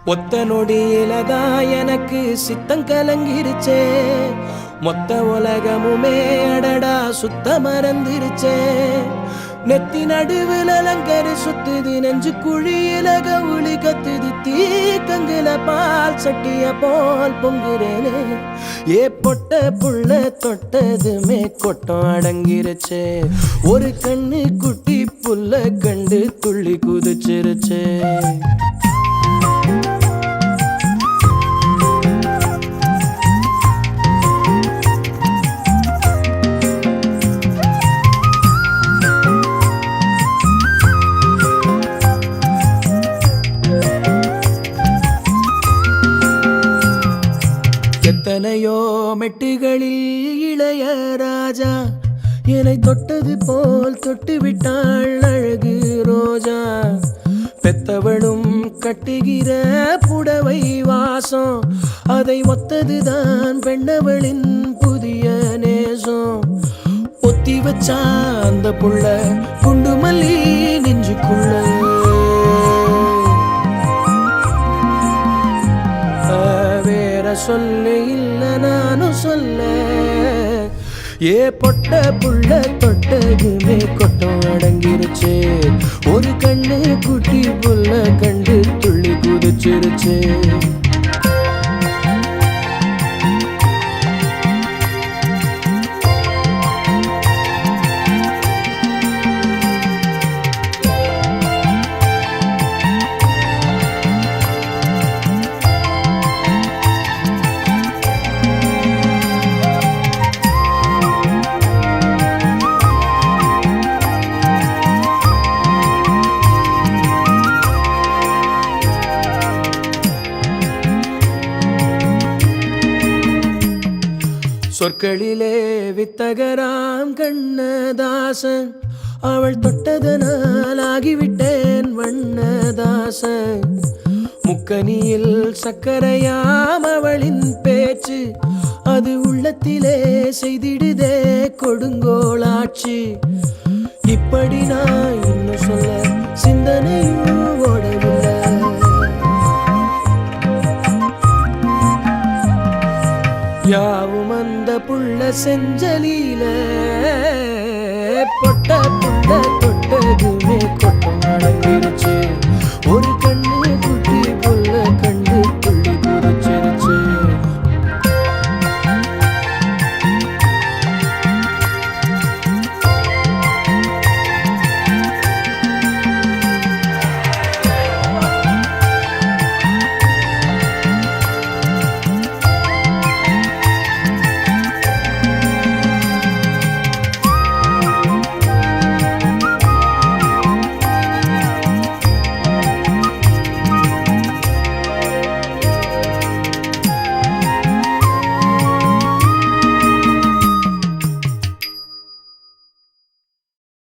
ஒத்த நொடியிலதான் எனக்கு சித்தம் கலங்கிருச்சே. மொத்த உலகமுமே அடடா சுத்த மறந்துருச்சே. நெத்தி நடுவில் அலங்கரி சுத்துது, நெஞ்சு குழியில கவுளி கத்துது, தீக்கங்குல பால் சட்டிய போல் பொங்குறேனே. ஏ பொட்ட புள்ள தொட்டதுமே கொட்டம் அடங்கிருச்சே. ஒரு கண்ணு குட்டி புல்ல கண்டு துள்ளி குதிச்சிருச்சே. எத்தனையோ மெட்டுகளில் இளைய ராஜா என்னை தொட்டது போல் தொட்டு விட்டாள் அழகு ரோஜா. பெத்தவளும் கட்டுகிற புடவை வாசம், அதை ஒத்ததுதான் பெண்ணவளின் புதிய நேசம். ஒத்தி வச்சா அந்த புள்ள குண்டு மல்லி நெஞ்சுக்குள்ள. சொல்ல இல்ல நானும் சொல்ல. ஏ பொட்ட புள்ள தொட்டதுமே கொட்டம் அடங்கிருச்சே. ஒரு கண்ணு குட்டி புள்ள கண்டு துள்ளி குதிச்சிருச்சே. சொற்களிலே வித்தகராம் கண்ணதாசன், அவள் தொட்டதனால் ஆகிவிட்டேன் வண்ணதாசன். முக்கனியில் சக்கரையாம் அவளின் பேச்சு, அது உள்ளத்திலே செய்திடுதே கொடுங்கோளாச்சு. இப்படி நான் இன்னும் சொல்ல சிந்தனையும் ஓடவில்லை. யாவும் அந்த புள்ள செஞ்சலில. பொட்ட புள்ள தொட்டதுமே கொட்டம் அடங்கிருச்சு.